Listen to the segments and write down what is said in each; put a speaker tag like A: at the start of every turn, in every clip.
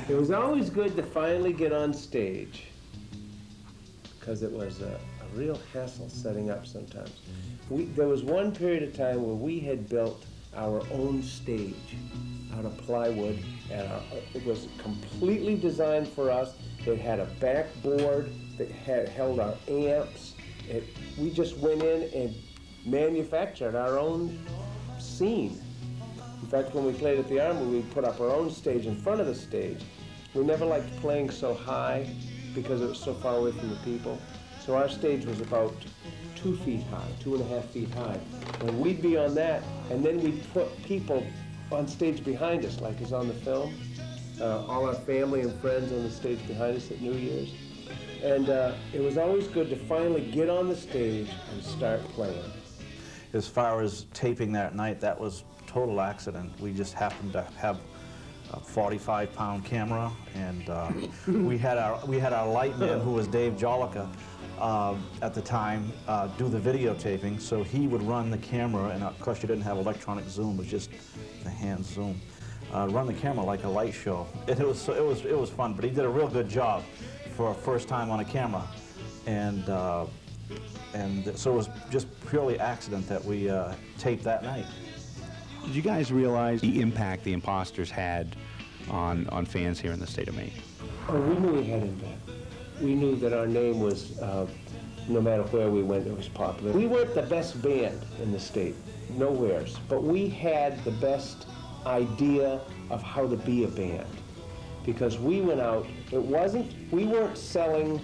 A: It was always good to finally get on stage, because it was a real hassle setting up sometimes. There was one period of time where we had built our own stage out of plywood, and it was completely designed for us. It had a backboard that held our amps. We just went in and manufactured our own scene. In fact, when we played at the Army, we put up our own stage in front of the stage. We never liked playing so high because it was so far away from the people. So our stage was about 2 feet high, 2.5 feet high. And we'd be on that, and then we'd put people on stage behind us, like is on the film. All our family and friends on the stage behind us at New Year's. And it was always good to finally get on the stage and start playing.
B: As far as taping that night, that was total accident. We just happened to have a 45-pound camera, and we had our light man, who was Dave Jolica, at the time, do the videotaping. So he would run the camera, and of course you didn't have electronic zoom; it was just the hand zoom. Run the camera like a light show. It was fun, but he did a real good job for a first time on a camera, and so it was just purely accident that we taped that night.
C: Did you guys realize the impact the Imposters had on fans here in the state of Maine?
A: Oh, we knew we had impact. We knew that our name was, no matter where we went, it was popular. We weren't the best band in the state, nowheres, but we had the best idea of how to be a band. Because we went out, we weren't selling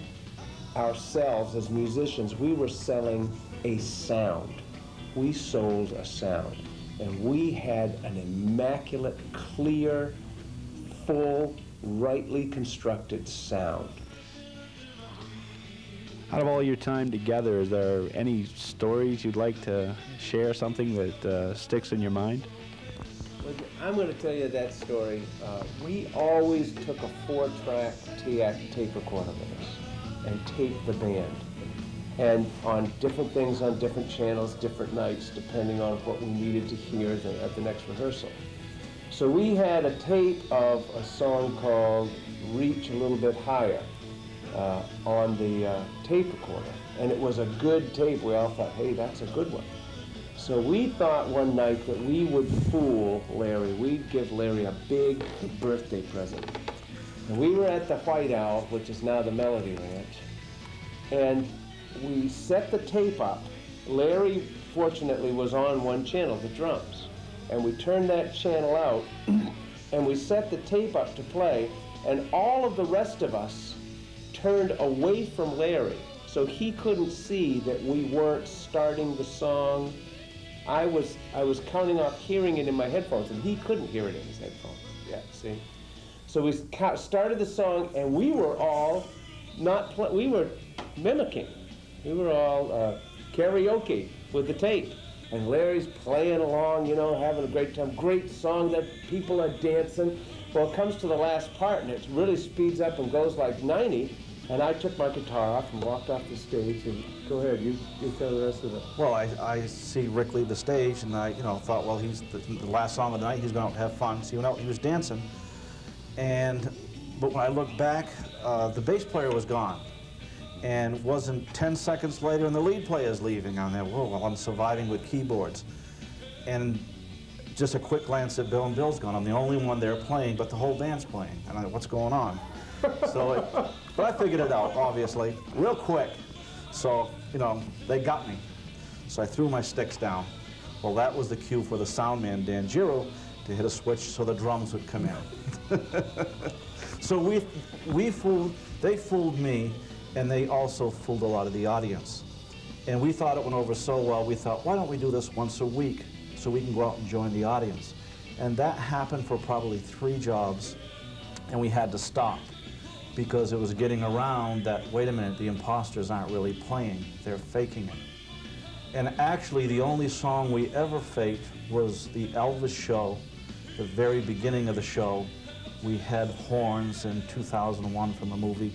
A: ourselves as musicians, we were selling a sound. We sold a sound. And we had an immaculate, clear, full, rightly constructed sound.
C: Out of all your time together, is there any stories you'd like to share, something that sticks in your mind?
A: I'm going to tell you that story. We always took a 4-track tape recorder with us and taped the band. And on different things on different channels, different nights, depending on what we needed to hear at the next rehearsal. So we had a tape of a song called Reach a Little Bit Higher on the tape recorder. And it was a good tape. We all thought, hey, that's a good one. So we thought one night that we would fool Larry. We'd give Larry a big birthday present. And we were at the White Owl, which is now the Melody Ranch. And we set the tape up. Larry, fortunately, was on one channel, the drums. And we turned that channel out, and we set the tape up to play, and all of the rest of us turned away from Larry, so he couldn't see that we weren't starting the song. I was counting off hearing it in my headphones, and he couldn't hear it in his headphones. Yeah, see? So we started the song, and we were all we were mimicking. We were all karaoke with the tape. And Larry's playing along, you know, having a great time. Great song that people are dancing. Well, it comes to the last part, and it really speeds up and goes like 90. And I took my guitar off and walked off the stage. And go ahead, you tell the rest of it.
B: Well, I see Rick leave the stage, and I, thought, well, he's the last song of the night. He's going to have fun. So he went out. He was dancing, but when I look back, the bass player was gone. And wasn't 10 seconds later, and the lead player's leaving. I'm there, whoa, well, I'm surviving with keyboards. And just a quick glance at Bill, and Bill's gone. I'm the only one there playing, but the whole band's playing. And I'm like, what's going on? But I figured it out, obviously, real quick. So, they got me. So I threw my sticks down. Well, that was the cue for the sound man, Dan Giro, to hit a switch so the drums would come in. So they fooled me, and they also fooled a lot of the audience. And we thought it went over so well, we thought, why don't we do this once a week so we can go out and join the audience? And that happened for probably 3 jobs, and we had to stop because it was getting around that, wait a minute, the Imposters aren't really playing, they're faking it. And actually, the only song we ever faked was the Elvis show, the very beginning of the show. We had horns in 2001 from a movie.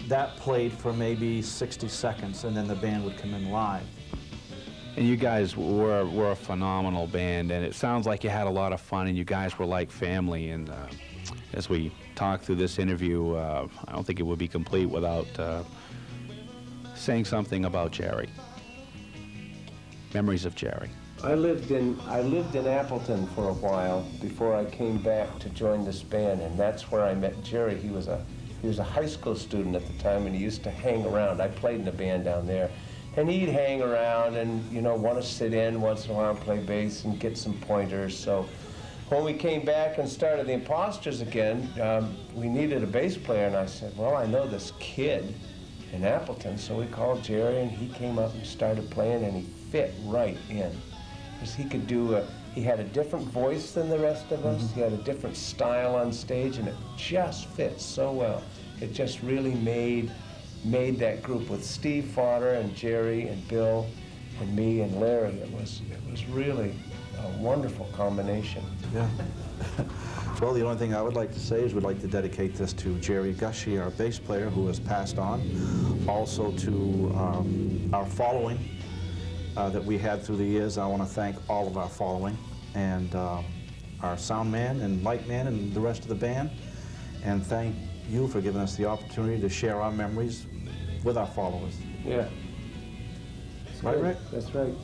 B: That played for maybe 60 seconds, and then the band would come in live.
C: And you guys were a phenomenal band, and it sounds like you had a lot of fun, and you guys were like family. And as we talk through this interview, I don't think it would be complete without saying something about Jerry. Memories of Jerry.
A: I lived in Appleton for a while before I came back to join this band, and that's where I met Jerry. He was a high school student at the time, and he used to hang around. I played in a band down there, and he'd hang around and, you know, want to sit in once in a while and play bass and get some pointers. So when we came back and started the Imposters again, we needed a bass player, and I said, well, I know this kid in Appleton, so we called Jerry, and he came up and started playing, and he fit right in. Because he could do he had a different voice than the rest of us. He had a different style on stage, and it just fit so well. It just really made that group with Steve Fodder and Jerry and Bill and me and Larry. It was really a wonderful combination.
B: Yeah. Well, the only thing I would like to say is we'd like to dedicate this to Jerry Gushy, our bass player, who has passed on. Also to our following that we had through the years. I want to thank all of our following, and our sound man and light man and the rest of the band, and thank you for giving us the opportunity to share our memories with our followers.
A: Yeah.
B: Right, Rick?
A: That's right.